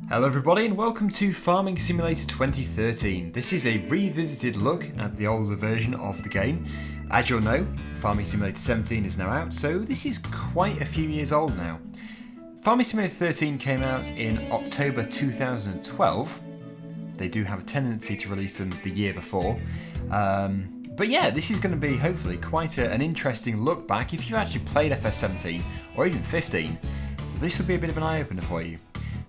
Hello everybody and welcome to Farming Simulator 2013. This is a revisited look at the older version of the game. As you'll know, Farming Simulator 17 is now out, so this is quite a few years old now. Farming Simulator 13 came out in October 2012. They do have a tendency to release them the year before. But yeah, this is going to be hopefully quite an interesting look back. If you've actually played FS17 or even 15, this will be a bit of an eye-opener for you.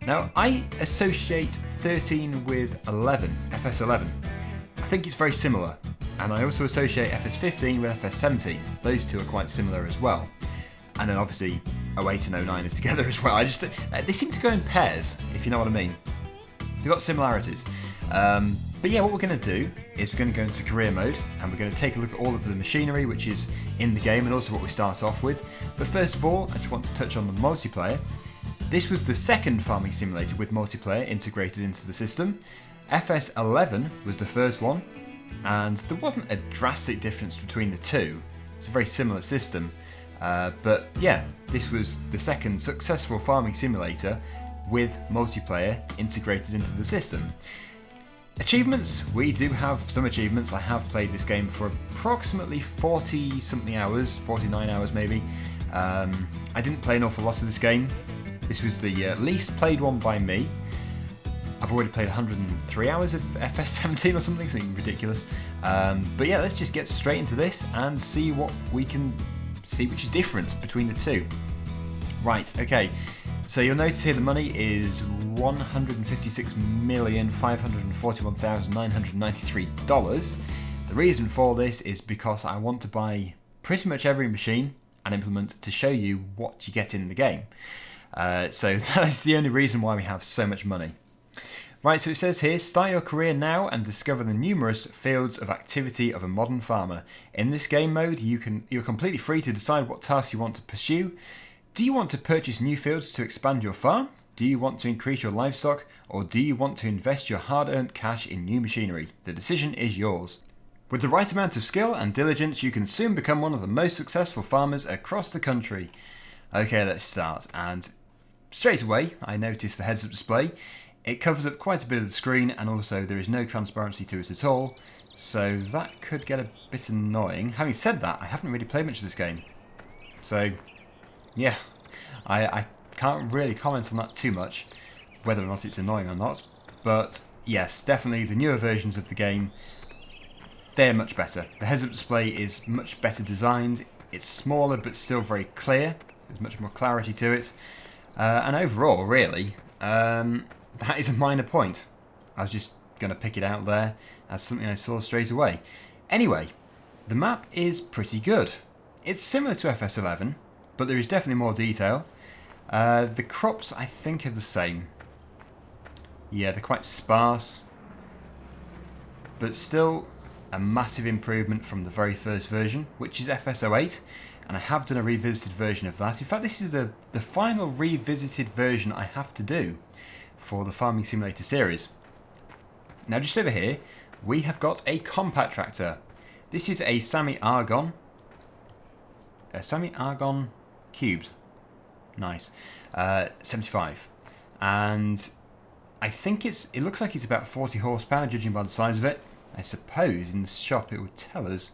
Now, I associate 13 with 11, FS11. I think it's very similar, and I also associate FS15 with FS17. Those two are quite similar as well. And then obviously 08 and 09 is together as well. I just they seem to go in pairs, if you know what I mean. They've got similarities. But yeah, what we're going to do is we're going to go into career mode, and we're going to take a look at all of the machinery which is in the game, and also what we start off with. But first of all, I just want to touch on the multiplayer. This was the second farming simulator with multiplayer integrated into the system. FS11 was the first one, and there wasn't a drastic difference between the two. It's a very similar system, but yeah, this was the second successful farming simulator with multiplayer integrated into the system. Achievements, we do have some achievements. I have played this game for approximately 40 something hours, 49 hours maybe. I didn't play an awful lot of this game. This was the least played one by me. I've already played 103 hours of FS17 or something ridiculous. But yeah, let's just get straight into this and see what we can see which is different between the two. Right, okay. So you'll notice here the money is $156,541,993. The reason for this is because I want to buy pretty much every machine and implement to show you what you get in the game. So that's the only reason why we have so much money. Right, so it says here, start your career now and discover the numerous fields of activity of a modern farmer. In this game mode, you're completely free to decide what tasks you want to pursue. Do you want to purchase new fields to expand your farm? Do you want to increase your livestock? Or do you want to invest your hard-earned cash in new machinery? The decision is yours. With the right amount of skill and diligence, you can soon become one of the most successful farmers across the country. Okay, let's start. And straight away, I noticed the heads-up display. It covers up quite a bit of the screen, and also there is no transparency to it at all, so that could get a bit annoying. Having said that, I haven't really played much of this game, so yeah, I can't really comment on that too much, whether or not it's annoying or not, but yes, definitely the newer versions of the game, they're much better. The heads-up display is much better designed, it's smaller but still very clear, there's much more clarity to it. And overall, really, that is a minor point. I was just going to pick it out there as something I saw straight away. Anyway, the map is pretty good. It's similar to FS11, but there is definitely more detail. The crops, I think, are the same. Yeah, they're quite sparse, but still a massive improvement from the very first version, which is FS08. And I have done a revisited version of that. In fact, this is the final revisited version I have to do for the Farming Simulator series. Now, just over here, we have got a compact tractor. This is a semi-argon. A semi-argon cubed. Nice. 75. And I think it looks like it's about 40 horsepower, judging by the size of it. I suppose in the shop it would tell us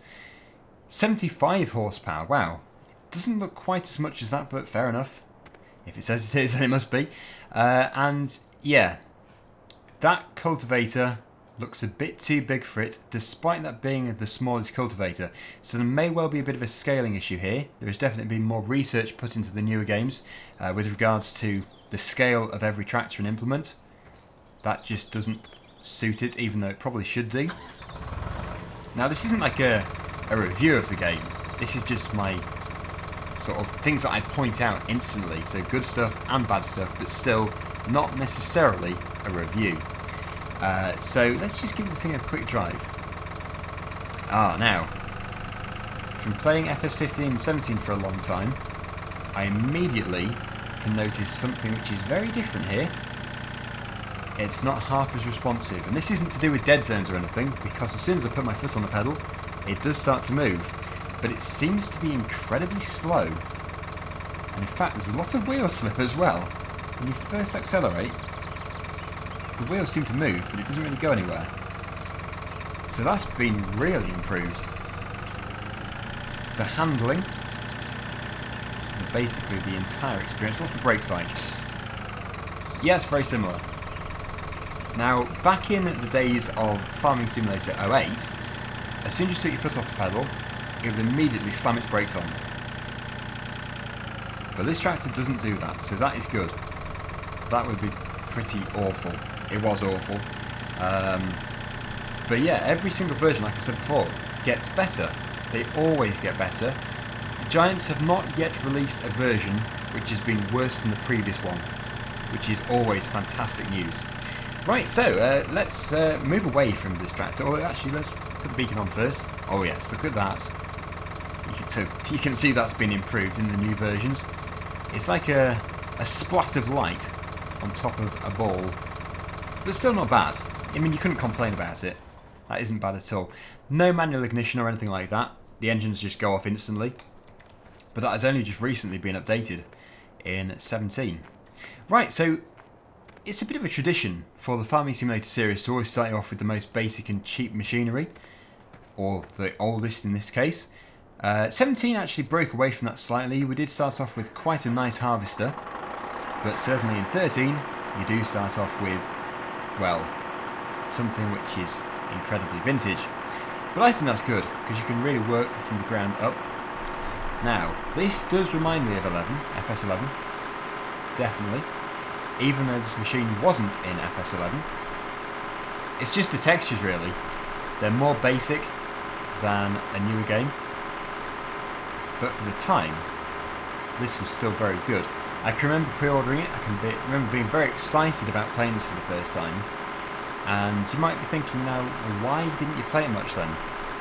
75 horsepower, wow. It doesn't look quite as much as that, but fair enough. If it says it is, then it must be. And yeah, that cultivator looks a bit too big for it, despite that being the smallest cultivator. So there may well be a bit of a scaling issue here. There has definitely been more research put into the newer games with regards to the scale of every tractor and implement. That just doesn't suit it, even though it probably should do. Now, this isn't like a review of the game. This is just my sort of things that I point out instantly. So good stuff and bad stuff, but still not necessarily a review. So let's just give this thing a quick drive. Now, from playing FS15 and 17 for a long time, I immediately can notice something which is very different here. It's not half as responsive, and this isn't to do with dead zones or anything, because as soon as I put my foot on the pedal, it does start to move, but it seems to be incredibly slow. And in fact, there's a lot of wheel slip as well. When you first accelerate, the wheels seem to move, but it doesn't really go anywhere. So that's been really improved. The handling, and basically the entire experience. What's the brakes like? Yeah, it's very similar. Now, back in the days of Farming Simulator 08, as soon as you took your foot off the pedal, it would immediately slam its brakes on. But this tractor doesn't do that, so that is good. That would be pretty awful. It was awful. But yeah, every single version, like I said before, gets better. They always get better. Giants have not yet released a version which has been worse than the previous one, which is always fantastic news. Right, so let's move away from this tractor. Or actually, let's put the beacon on first. Oh yes, look at that. You can see that's been improved in the new versions. It's like a splat of light on top of a ball, but still not bad. I mean, you couldn't complain about it. That isn't bad at all. No manual ignition or anything like that. The engines just go off instantly. But that has only just recently been updated in 17. Right, so it's a bit of a tradition for the Farming Simulator series to always start you off with the most basic and cheap machinery, or the oldest in this case. 17 actually broke away from that slightly. We did start off with quite a nice harvester, but certainly in 13 you do start off with, well, something which is incredibly vintage. But I think that's good, because you can really work from the ground up. Now, this does remind me of 11, FS11, definitely, even though this machine wasn't in FS11. It's just the textures really. They're more basic than a newer game. But for the time, this was still very good. I can remember pre-ordering it, I can remember being very excited about playing this for the first time. And you might be thinking now, well, why didn't you play it much then?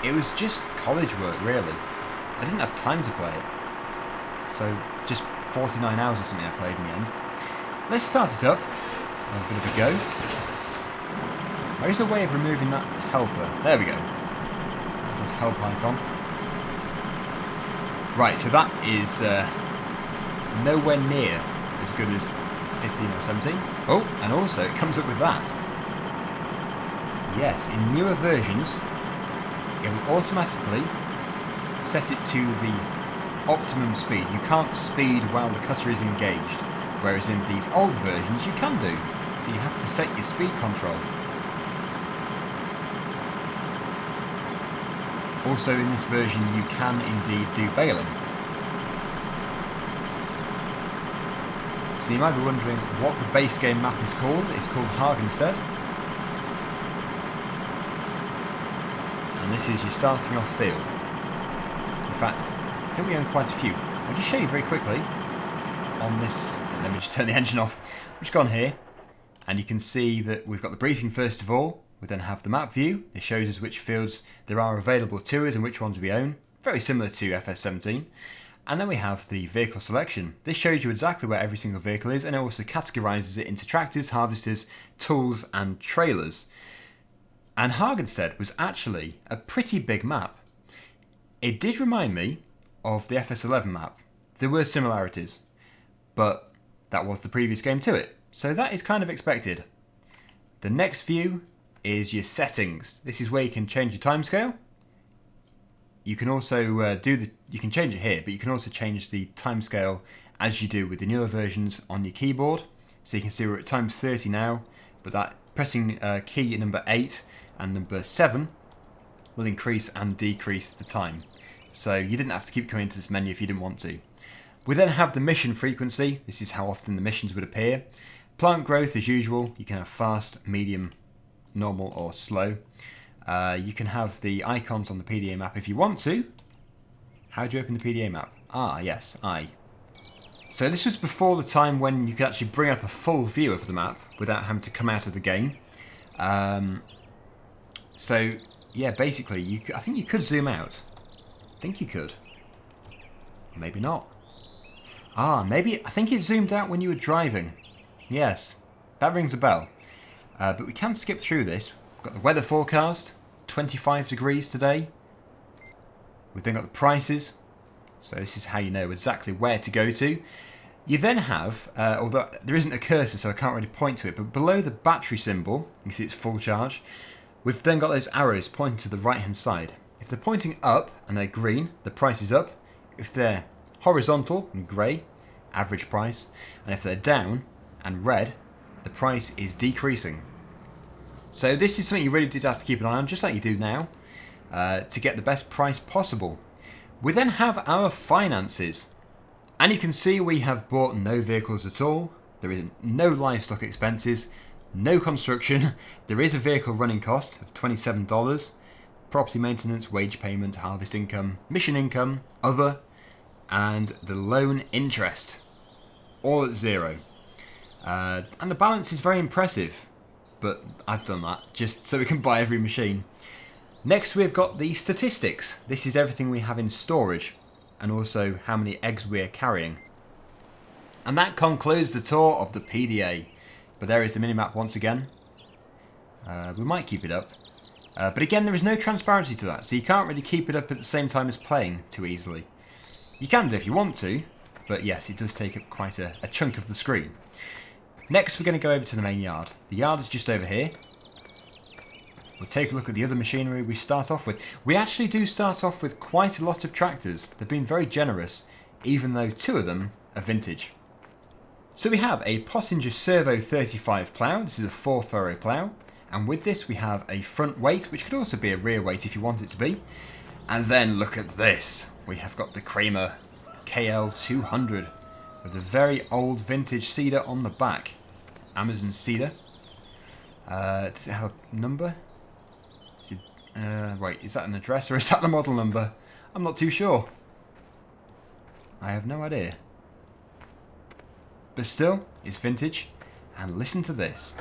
It was just college work, really. I didn't have time to play it. So, just 49 hours or something I played in the end. Let's start it up. Have a bit of a go. Where is a way of removing that helper? There we go. There's a help icon. Right, so that is nowhere near as good as 15 or 17. Oh, and also it comes up with that. Yes, in newer versions, it will automatically set it to the optimum speed. You can't speed while the cutter is engaged, whereas in these older versions you can do. So you have to set your speed control. Also in this version you can indeed do baling. So you might be wondering what the base game map is called. It's called Hagenstead. And this is your starting off field. In fact, I think we own quite a few. I'll just show you very quickly on this. Let me just turn the engine off. I've just gone here and you can see that we've got the briefing first of all. We then have the map view. It shows us which fields there are available to us and which ones we own. Very similar to FS17. And then we have the vehicle selection. This shows you exactly where every single vehicle is, and it also categorises it into tractors, harvesters, tools and trailers. And Hagenstead was actually a pretty big map. It did remind me of the FS11 map. There were similarities, but that was the previous game to it. So that is kind of expected. The next view is your settings. This is where you can change your timescale. You can also you can change it here, but you can also change the timescale as you do with the newer versions on your keyboard. So you can see we're at times 30 now, but that pressing key number 8 and number 7 will increase and decrease the time. So you didn't have to keep coming to this menu if you didn't want to. We then have the mission frequency. This is how often the missions would appear. Plant growth as usual. You can have fast, medium, normal or slow. You can have the icons on the PDA map if you want to. How do you open the PDA map? Ah, yes, I. So this was before the time when you could actually bring up a full view of the map without having to come out of the game. So, yeah, basically, I think you could zoom out. I think you could. Maybe not. Ah, maybe, I think it zoomed out when you were driving. Yes, that rings a bell. But we can skip through this. We've got the weather forecast, 25 degrees today. We've then got the prices. So this is how you know exactly where to go to. You then have, although there isn't a cursor so I can't really point to it, but below the battery symbol, you can see it's full charge, we've then got those arrows pointing to the right hand side. If they're pointing up and they're green, the price is up. If they're horizontal and grey, average price. And if they're down and red, the price is decreasing. So this is something you really did have to keep an eye on, just like you do now, to get the best price possible. We then have our finances. And you can see we have bought no vehicles at all. There is no livestock expenses, no construction. There is a vehicle running cost of $27. Property maintenance, wage payment, harvest income, mission income, other, and the loan interest. All at zero. And the balance is very impressive. But I've done that just so we can buy every machine. Next we've got the statistics. This is everything we have in storage. And also how many eggs we're carrying. And that concludes the tour of the PDA. But there is the minimap once again. We might keep it up. But again, there is no transparency to that, so you can't really keep it up at the same time as playing too easily. You can do if you want to, but yes, it does take up quite a chunk of the screen. Next, we're going to go over to the main yard. The yard is just over here. We'll take a look at the other machinery we start off with. We actually do start off with quite a lot of tractors. They've been very generous, even though 2 of them are vintage. So we have a Pottinger Servo 35 plough. This is a 4-furrow plough. And with this we have a front weight, which could also be a rear weight if you want it to be. And then look at this. We have got the Kramer KL200 with a very old vintage cedar on the back. Amazon cedar. Does it have a number? Wait, is that an address or is that the model number? I'm not too sure. I have no idea. But still, it's vintage. And listen to this.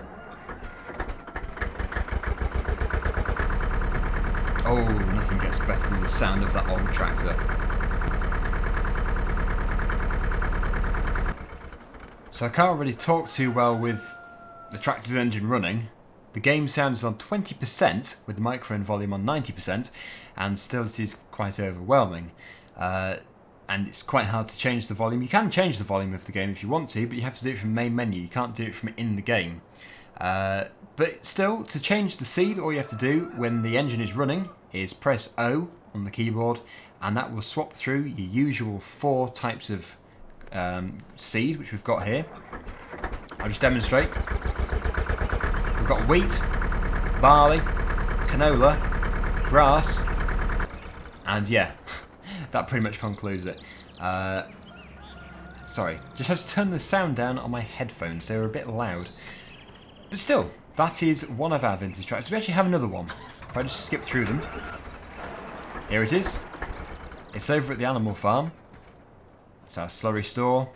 Oh, nothing gets better than the sound of that old tractor. So I can't really talk too well with the tractor's engine running. The game sound is on 20% with the microphone volume on 90%, and still it is quite overwhelming. And it's quite hard to change the volume. You can change the volume of the game if you want to, but you have to do it from the main menu. You can't do it from in the game. But still, to change the seed, all you have to do when the engine is running is press O on the keyboard, and that will swap through your usual 4 types of seed, which we've got here. I'll just demonstrate. We've got wheat, barley, canola, grass, and yeah, that pretty much concludes it. Sorry, just have to turn the sound down on my headphones, they were a bit loud. But still, that is one of our vintage tractors. We actually have another one. If I just skip through them. Here it is. It's over at the animal farm. It's our slurry store.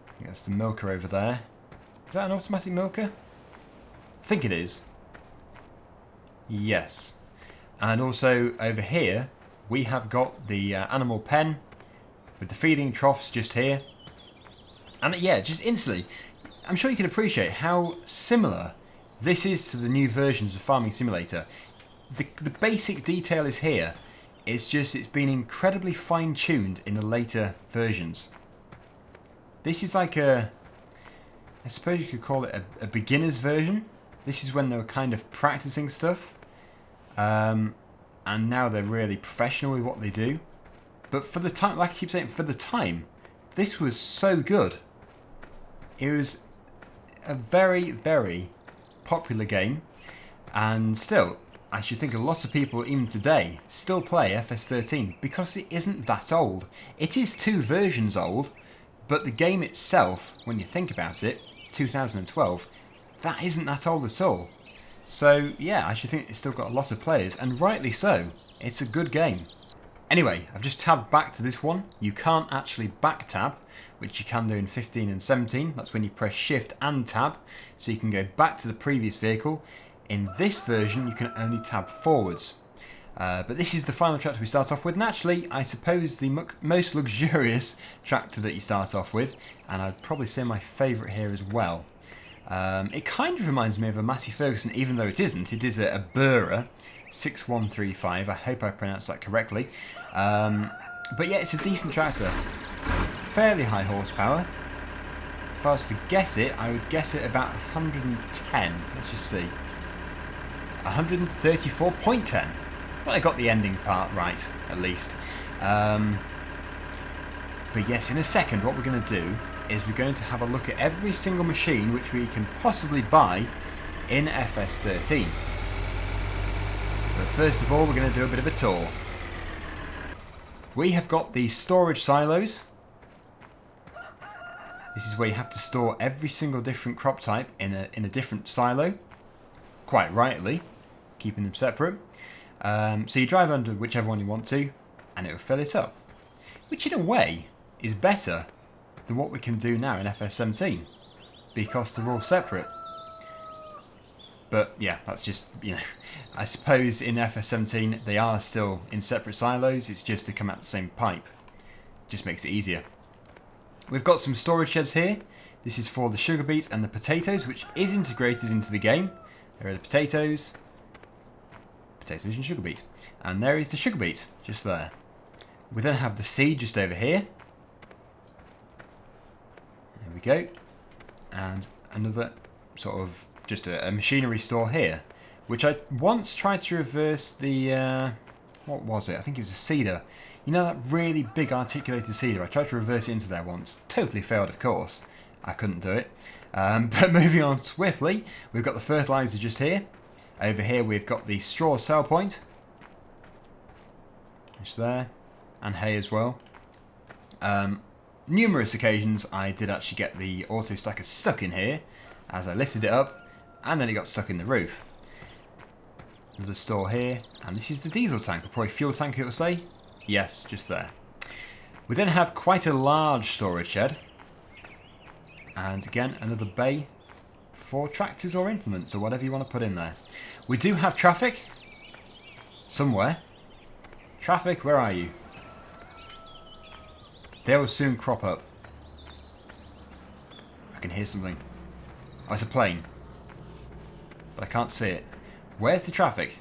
I think that's the milker over there. Is that an automatic milker? I think it is. Yes. And also over here, we have got the animal pen with the feeding troughs just here. And yeah, just instantly, I'm sure you can appreciate how similar this is to the new versions of Farming Simulator. The basic detail is here. It's just it's been incredibly fine-tuned in the later versions. This is like a, I suppose you could call it a beginner's version. This is when they were kind of practicing stuff. And now they're really professional with what they do. But for the time, like I keep saying, for the time, this was so good. It was a very, very popular game. And still, I should think a lot of people, even today, still play FS13 because it isn't that old. It is 2 versions old, but the game itself, when you think about it, 2012, that isn't that old at all. So yeah, I should think it's still got a lot of players, and rightly so. It's a good game. Anyway, I've just tabbed back to this one. You can't actually back tab, which you can do in 15 and 17. That's when you press shift and tab, so you can go back to the previous vehicle. In this version, you can only tab forwards. But this is the final tractor we start off with, and actually, I suppose the most luxurious tractor that you start off with, and I'd probably say my favourite here as well. It kind of reminds me of a Massey Ferguson, even though it isn't. It is a Bura 6135. I hope I pronounced that correctly. But yeah, it's a decent tractor. fairly high horsepower. If I was to guess it, I would guess it about 110. Let's just see. 134.10. Well, I got the ending part right, at least. But yes, in a second, what we're going to do is we're going to have a look at every single machine which we can possibly buy in FS13. But first of all, we're going to do a bit of a tour. We have got the storage silos. This is where you have to store every single different crop type in a different silo. Quite rightly, keeping them separate. So you drive under whichever one you want to, and it will fill it up. Which in a way is better than what we can do now in FS17, because they're all separate. But yeah, that's just, you know, I suppose in FS17 they are still in separate silos, it's just they come out the same pipe. Just makes it easier. We've got some storage sheds here. This is for the sugar beets and the potatoes, which is integrated into the game. There are the potatoes and sugar beet. And there is the sugar beet, just there. We then have the seed just over here. There we go. And another sort of just a machinery store here, which I once tried to reverse the, what was it? I think it was a seeder. You know that really big articulated seeder? I tried to reverse it into there once. Totally failed, of course. I couldn't do it. But moving on swiftly, we've got the fertilizer just here. Over here we've got the straw sell point. Just there. And hay as well. Numerous occasions I did actually get the auto stacker stuck in here as I lifted it up, and then it got stuck in the roof. There's a store here, and this is the diesel tank, or probably fuel tank it will say. Yes, just there. We then have quite a large storage shed, and again another bay for tractors or implements or whatever you want to put in there. We do have traffic somewhere. Traffic, where are you? They will soon crop up. I can hear something. Oh, it's a plane. But I can't see it. Where's the traffic?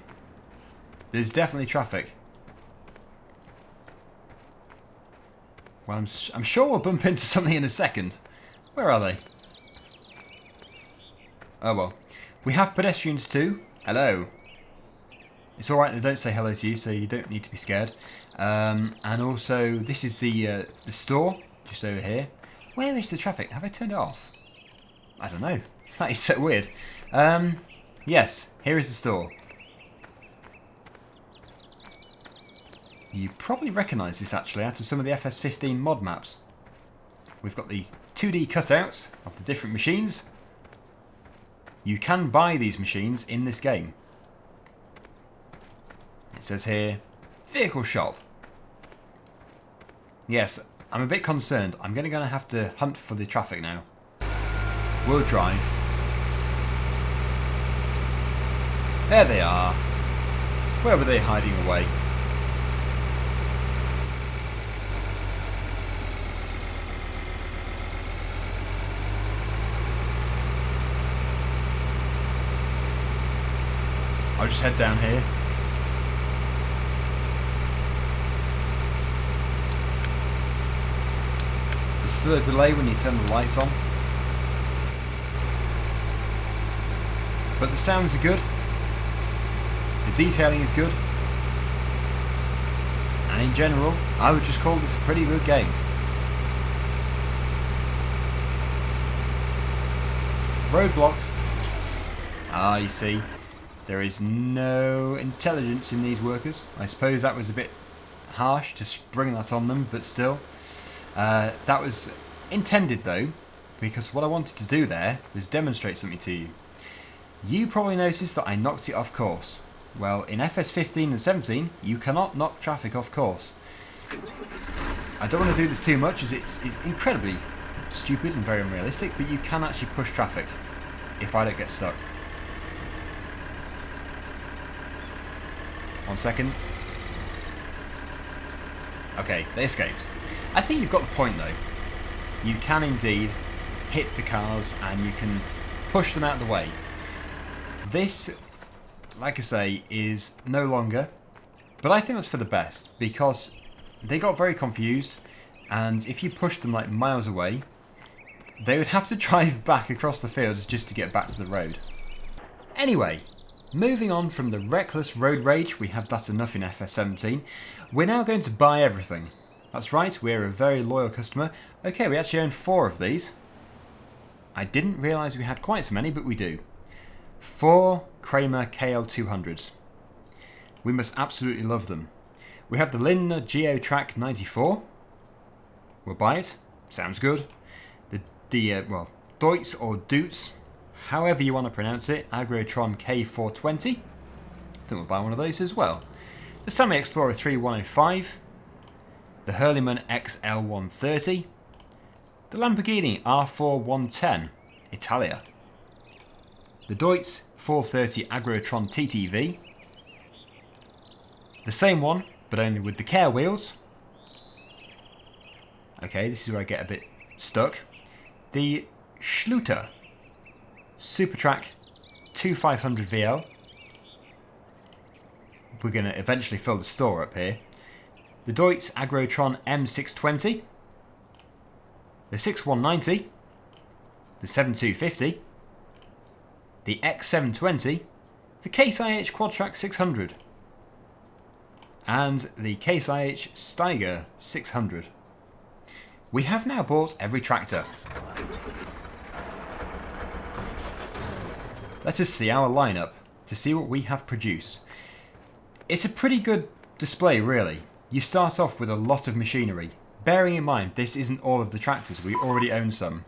There's definitely traffic. Well, I'm sure we'll bump into something in a second. Where are they? Oh well. We have pedestrians too. Hello. It's alright, they don't say hello to you, so you don't need to be scared. And also, this is the store, just over here. Where is the traffic? Have I turned it off? I don't know. That is so weird. Yes, here is the store. You probably recognise this actually out of some of the FS15 mod maps. We've got the 2D cutouts of the different machines. You can buy these machines in this game. It says here, vehicle shop. Yes, I'm a bit concerned. I'm going to have to hunt for the traffic now. We'll drive. There they are. Where were they hiding away? I'll just head down here. There's still a delay when you turn the lights on. But the sounds are good. The detailing is good. And in general, I would just call this a pretty good game. Roadblock. Ah, you see. There is no intelligence in these workers. I suppose that was a bit harsh to spring that on them, but still. That was intended though, because what I wanted to do there was demonstrate something to you. You probably noticed that I knocked it off course. Well, in FS15 and 17, you cannot knock traffic off course. I don't want to do this too much as it's incredibly stupid and very unrealistic, but you can actually push traffic if I don't get stuck. 1 second. Okay, they escaped. I think you've got the point though. You can indeed hit the cars and you can push them out of the way. This, like I say, is no longer, but I think that's for the best because they got very confused and if you pushed them like miles away, they would have to drive back across the fields just to get back to the road. Anyway, moving on from the reckless road rage, we have that enough in FS17. We're now going to buy everything. That's right, we're a very loyal customer. Okay, we actually own 4 of these. I didn't realise we had quite so many, but we do. 4 Kramer KL200s. We must absolutely love them. We have the Lindner GeoTrack 94. We'll buy it. Sounds good. Well, Deutz or Dutz, however you want to pronounce it, Agrotron K420. I think we'll buy one of those as well. The Semi-Explorer 3105. The Hurleyman XL130. The Lamborghini R4110, Italia. The Deutz 430 Agrotron TTV. The same one, but only with the Care wheels. Okay, this is where I get a bit stuck. The Schluter Supertrack 2500 VL. We're going to eventually fill the store up here. The Deutz Agrotron M620. The 6190. The 7250. The X720. The Case IH Quadtrax 600. And the Case IH Steiger 600. We have now bought every tractor. Let us see our lineup to see what we have produced. It's a pretty good display, really. You start off with a lot of machinery. Bearing in mind this isn't all of the tractors, we already own some.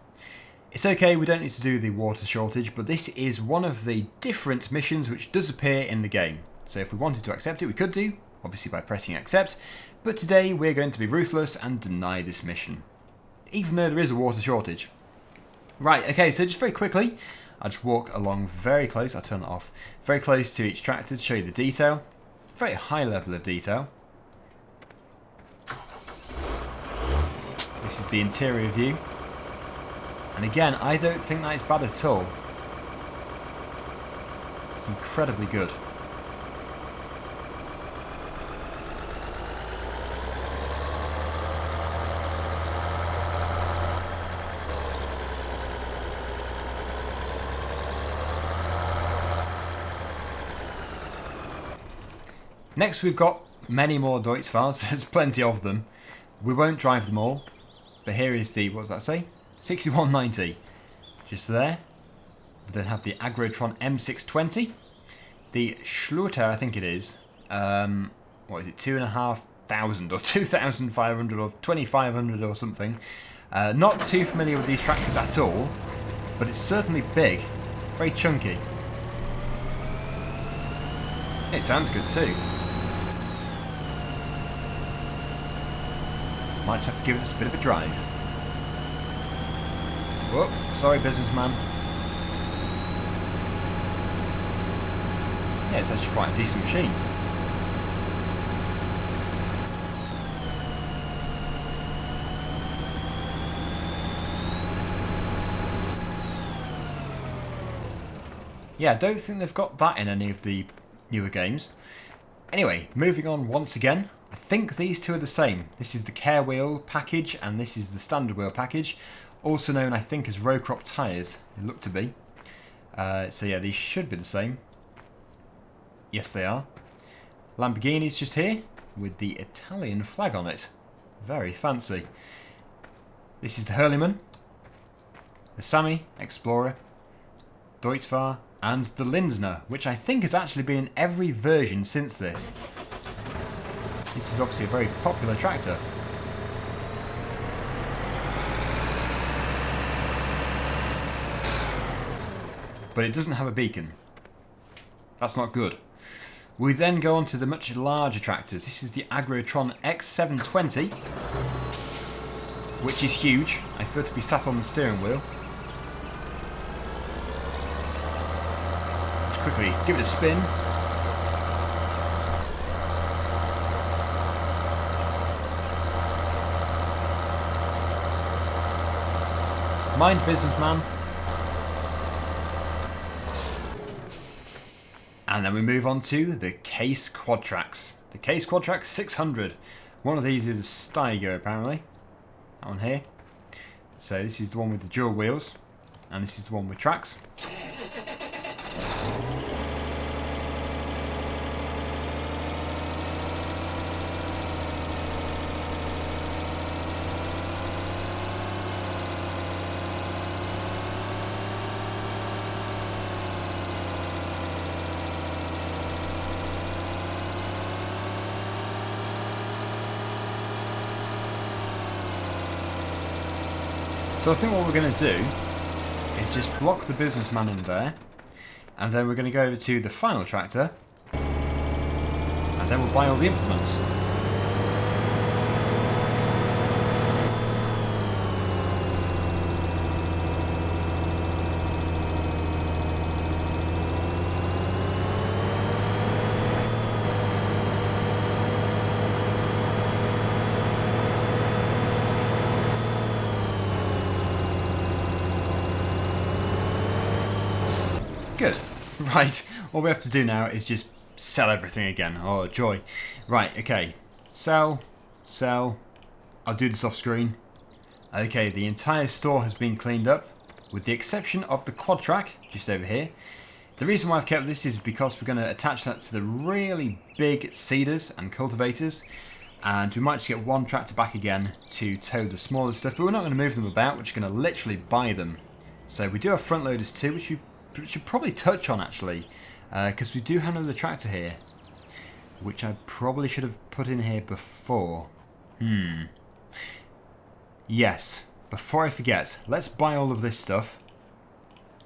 It's okay, we don't need to do the water shortage, but this is one of the different missions which does appear in the game. So if we wanted to accept it, we could do, obviously by pressing accept, but today we're going to be ruthless and deny this mission, even though there is a water shortage. Right, okay, so just very quickly, I'll just walk along very close, I'll turn it off, very close to each tractor to show you the detail. Very high level of detail. This is the interior view. And again, I don't think that is bad at all. It's incredibly good. Next we've got many more Deutz files, there's plenty of them. We won't drive them all, but here is the, what does that say? 6190, just there. We then have the Agrotron M620, the Schluter, I think it is, what is it, 2,500 or 2,500 or 2,500 or something. Not too familiar with these tractors at all, but it's certainly big, very chunky. It sounds good too. Might just have to give this a bit of a drive. Whoa, sorry businessman. Yeah, it's actually quite a decent machine. Yeah, I don't think they've got that in any of the newer games. Anyway, moving on once again. I think these two are the same. This is the Care Wheel package and this is the Standard Wheel package. Also known, I think, as row crop tyres. They look to be. So yeah, these should be the same. Yes, they are. Lamborghini's just here with the Italian flag on it. Very fancy. This is the Hurleyman, the Sami Explorer, Deutz and the Lindner, which I think has actually been in every version since this. This is obviously a very popular tractor. But it doesn't have a beacon. That's not good. We then go on to the much larger tractors. This is the Agrotron X720, which is huge. I prefer to be sat on the steering wheel. Just quickly give it a spin. Mind businessman. And then we move on to the Case Quadtrax. The Case Quadtrax 600. One of these is a Steiger, apparently. that one here. So this is the one with the dual wheels, and this is the one with tracks. So I think what we're going to do is just block the businessman in there, and then we're going to go over to the final tractor, and then we'll buy all the implements. Good. Right, all we have to do now is just sell everything again. Oh, joy. Right, okay. Sell. I'll do this off screen. Okay, the entire store has been cleaned up, with the exception of the Quadtrax, just over here. The reason why I've kept this is because we're going to attach that to the really big seeders and cultivators, and we might just get one tractor back again to tow the smaller stuff, but we're not going to move them about, we're just going to literally buy them. So we do have front loaders too, which we should probably touch on actually, because we do have another tractor here, which I probably should have put in here before. Yes, before I forget, let's buy all of this stuff,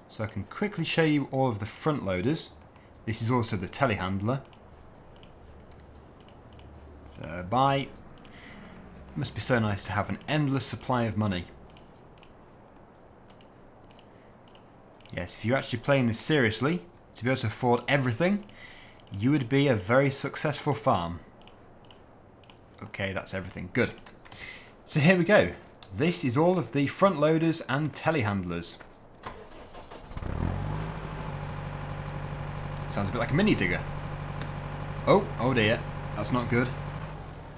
so I can quickly show you all of the front loaders. This is also the telehandler. So buy. It must be so nice to have an endless supply of money. Yes, if you're actually playing this seriously, to be able to afford everything, you would be a very successful farm. Okay, that's everything. Good. So here we go. This is all of the front loaders and telehandlers. Sounds a bit like a mini digger. Oh dear. That's not good.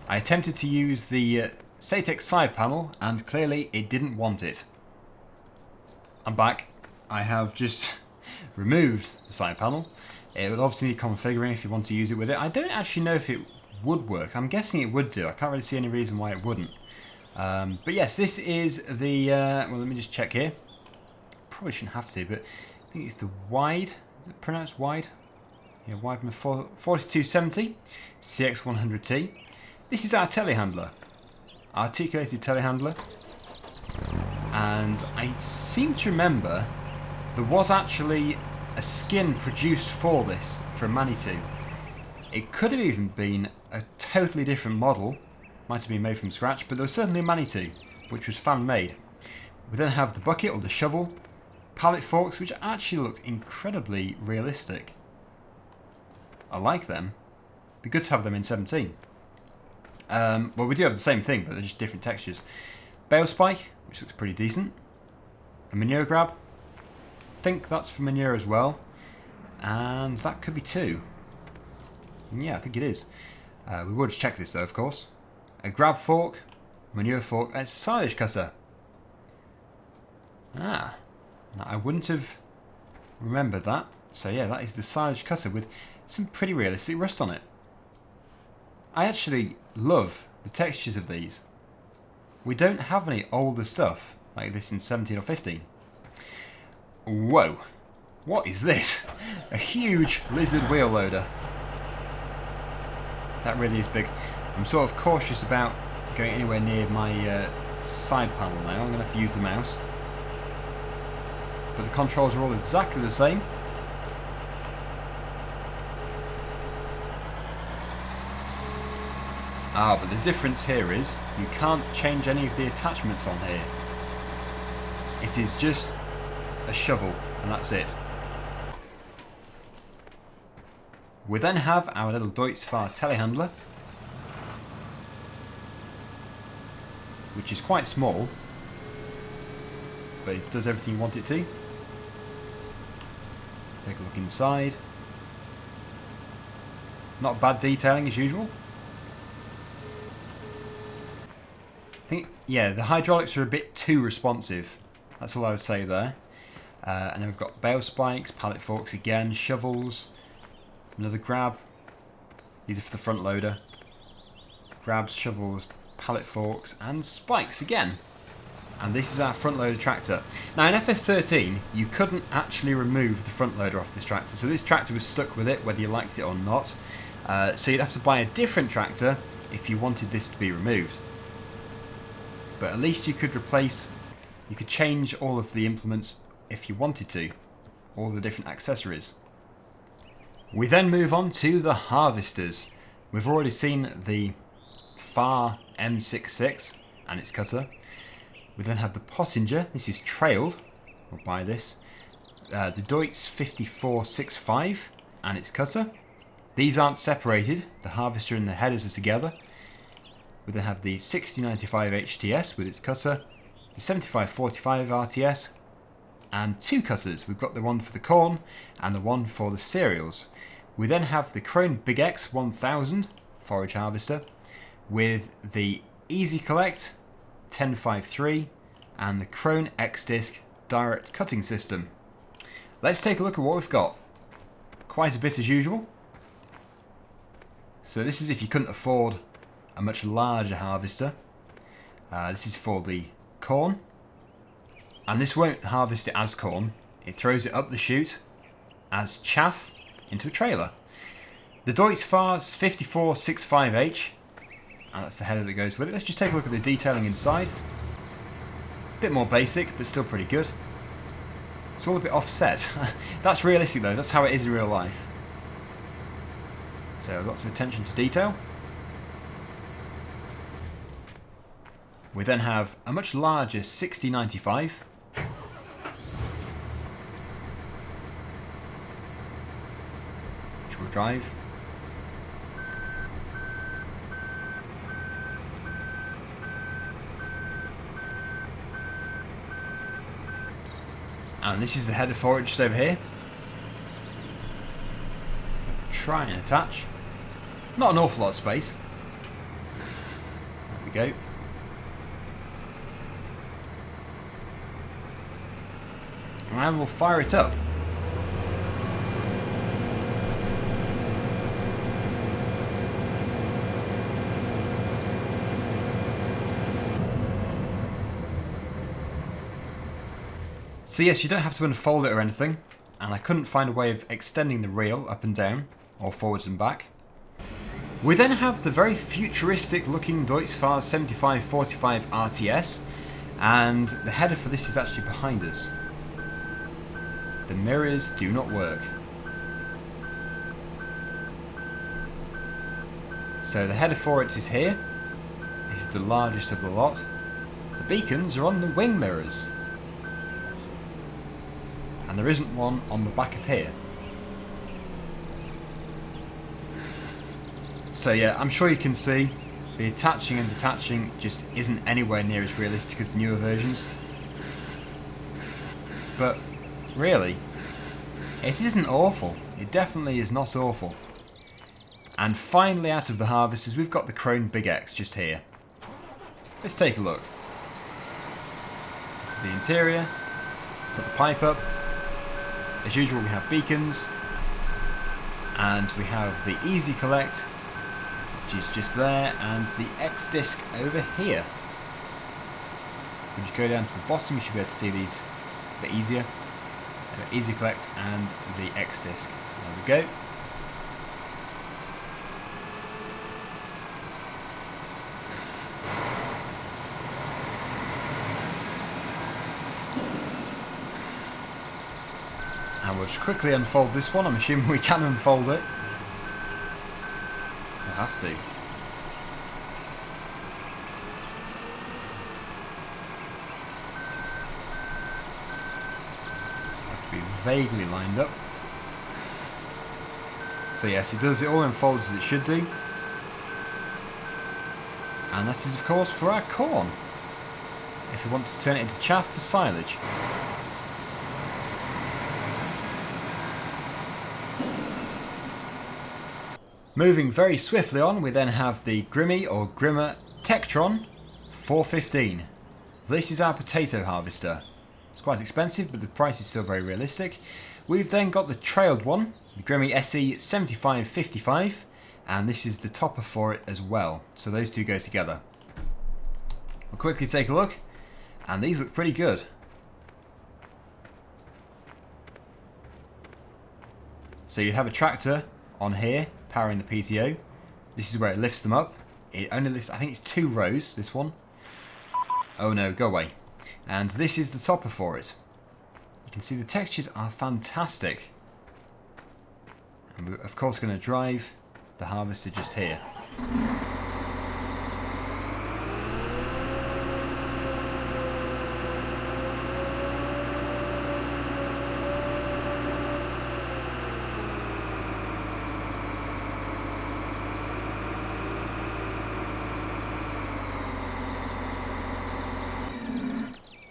I attempted to use the Satex side panel, and clearly it didn't want it. I'm back. I have just removed the side panel. It would obviously need configuring if you want to use it with it. I don't actually know if it would work. I'm guessing it would do. I can't really see any reason why it wouldn't. But yes, this is the... well, let me just check here. Probably shouldn't have to, but I think it's the wide. Is it pronounced wide? Yeah, Weidman 4270 CX100T. This is our telehandler. Articulated telehandler. And I seem to remember there was actually a skin produced for this from Manitou. It could have even been a totally different model, might have been made from scratch, but there was certainly a Manitou, which was fan-made. We then have the bucket or the shovel, pallet forks, which actually look incredibly realistic. I like them. Be good to have them in 17. Well, we do have the same thing, but they're just different textures. Bale spike, which looks pretty decent. A manure grab. I think that's for manure as well. And that could be two. Yeah, I think it is. We will just check this though, of course. A grab fork, manure fork, and it's a silage cutter. Ah, I wouldn't have remembered that. So yeah, that is the silage cutter with some pretty realistic rust on it. I actually love the textures of these. We don't have any older stuff like this in 17 or 15. Whoa, what is this? A huge lizard wheel loader. That really is big. I'm sort of cautious about going anywhere near my side panel now. I'm going to have to use the mouse. But the controls are all exactly the same. Ah, but the difference here is you can't change any of the attachments on here. It is just a shovel, and that's it. We then have our little Deutz-Fahr telehandler, which is quite small, but it does everything you want it to. Take a look inside. Not bad detailing as usual. I think, yeah, the hydraulics are a bit too responsive. That's all I would say there. And then we've got bale spikes, pallet forks again, shovels, another grab. These are for the front loader. Grabs, shovels, pallet forks, and spikes again. And this is our front loader tractor. Now in FS13, you couldn't actually remove the front loader off this tractor. So this tractor was stuck with it, whether you liked it or not. So you'd have to buy a different tractor if you wanted this to be removed. But at least you could change all of the implements if you wanted to, all the different accessories. We then move on to the harvesters. We've already seen the FAR M66 and its cutter. We then have the Pottinger. This is trailed. We'll buy this. The Deutz 5465 and its cutter. These aren't separated. The harvester and the headers are together. We then have the 6095 HTS with its cutter, the 7545 RTS, and two cutters. We've got the one for the corn and the one for the cereals. We then have the Krone Big X 1000 forage harvester with the Easy Collect 1053 and the Krone X Disc direct cutting system. Let's take a look at what we've got. Quite a bit as usual. So this is if you couldn't afford a much larger harvester. This is for the corn, and this won't harvest it as corn. It throws it up the chute as chaff into a trailer. The Deutz FAR 5465H, and that's the header that goes with it. Let's just take a look at the detailing inside. A bit more basic, but still pretty good. It's all a bit offset. That's realistic though, that's how it is in real life. So lots of attention to detail. We then have a much larger 6095. Which will drive. And this is the header for it just over here. Try and attach. Not an awful lot of space. There we go. And we'll fire it up. So yes, you don't have to unfold it or anything, and I couldn't find a way of extending the reel up and down, or forwards and back. We then have the very futuristic looking Deutz FAR 7545 RTS, and the header for this is actually behind us. The mirrors do not work. So the header for it is here. This is the largest of the lot. The beacons are on the wing mirrors. And there isn't one on the back of here. So yeah, I'm sure you can see the attaching and detaching just isn't anywhere near as realistic as the newer versions. But really, it isn't awful. It definitely is not awful. And finally, out of the harvesters, we've got the Krone Big X just here. Let's take a look. This is the interior. Put the pipe up. As usual, we have beacons. And we have the Easy Collect, which is just there, and the X Disc over here. If we just go down to the bottom, you should be able to see these a bit easier. Easy Collect and the X Disc. There we go. And we'll just quickly unfold this one. I'm assuming we can unfold it. We'll have to. Be vaguely lined up. So yes, it does, it all unfolds as it should do. And that is of course for our corn, if we want to turn it into chaff for silage. Moving very swiftly on, we then have the Grimmy or Grimmer Tektron $4.15. This is our potato harvester. It's quite expensive, but the price is still very realistic. We've then got the trailed one, the Grimmy SE 7555, and this is the topper for it as well. So those two go together. We'll quickly take a look, and these look pretty good. So you have a tractor on here powering the PTO. This is where it lifts them up. It only lifts, I think it's 2 rows, this one. Oh no, go away. And this is the topper for it. You can see the textures are fantastic. And we're of course going to drive the harvester just here.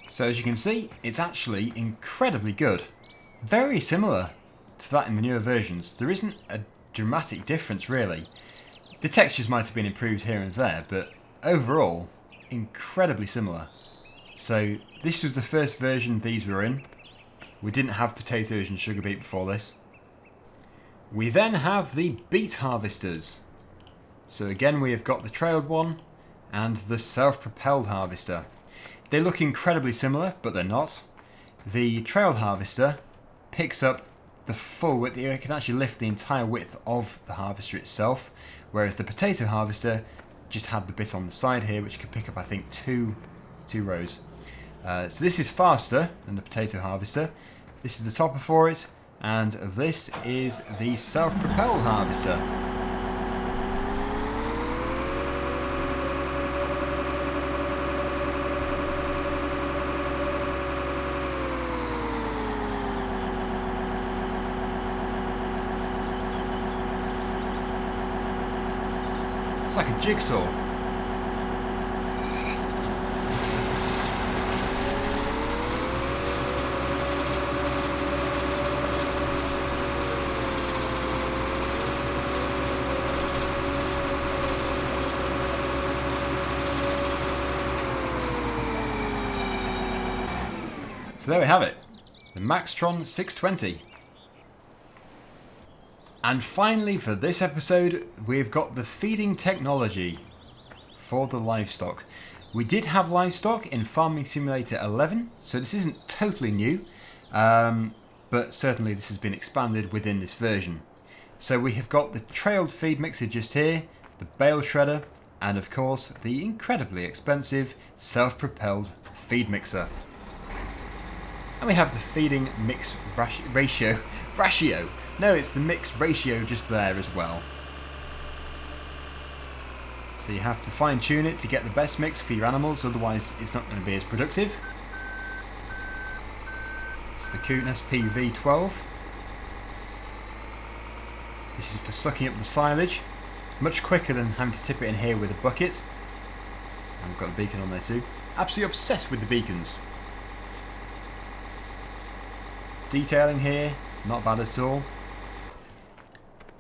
So as you can see, it's actually incredibly good. Very similar to that in the newer versions. There isn't a dramatic difference really. The textures might have been improved here and there, but overall, incredibly similar. So this was the first version these were in. We didn't have potatoes and sugar beet before this. We then have the Beet Harvesters. So again we have got the trailed one and the Self-Propelled Harvester. They look incredibly similar, but they're not. The trailed harvester picks up the full width. It can actually lift the entire width of the harvester itself, whereas the potato harvester just had the bit on the side here, which could pick up, I think, two rows. So this is faster than the potato harvester. This is the topper for it, and this is the self-propelled harvester. It's like a jigsaw. So there we have it, the Agrotron 620. And finally for this episode, we've got the feeding technology for the livestock. We did have livestock in Farming Simulator 11, so this isn't totally new, but certainly this has been expanded within this version. So we have got the trailed feed mixer just here, the bale shredder, and of course the incredibly expensive self-propelled feed mixer. And we have the feeding mix ratio. No, it's the mix ratio just there as well. So you have to fine tune it to get the best mix for your animals, otherwise it's not going to be as productive. It's the Coon SP V12. This is for sucking up the silage, much quicker than having to tip it in here with a bucket. And we've got a beacon on there too. Absolutely obsessed with the beacons. Detailing here, not bad at all.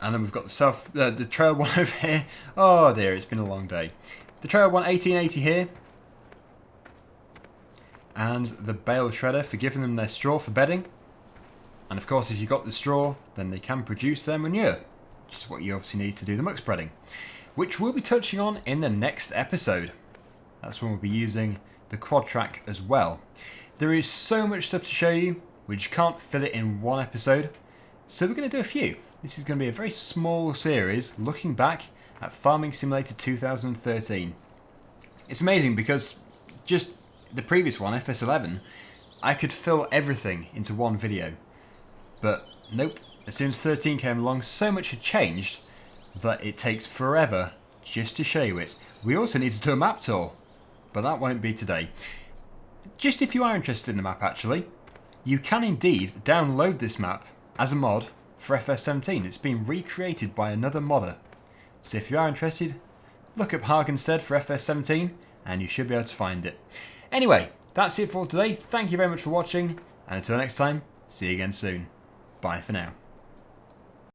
And then we've got the trail one over here. Oh dear, it's been a long day. The trail one 1880 here. And the bale shredder for giving them their straw for bedding. And of course if you've got the straw, then they can produce their manure. Which is what you obviously need to do the muck spreading. Which we'll be touching on in the next episode. That's when we'll be using the Quadtrax as well. There is so much stuff to show you, we just can't fit it in one episode. So we're going to do a few. This is going to be a very small series looking back at Farming Simulator 2013. It's amazing because just the previous one, FS11, I could fill everything into one video. But nope, as soon as 13 came along, so much had changed that it takes forever just to show you it. We also need to do a map tour, but that won't be today. Just if you are interested in the map actually, you can indeed download this map as a mod for FS17. It's been recreated by another modder. So if you are interested, look up Hagenstead for FS17 and you should be able to find it. Anyway, that's it for today. Thank you very much for watching, and until next time, see you again soon. Bye for now.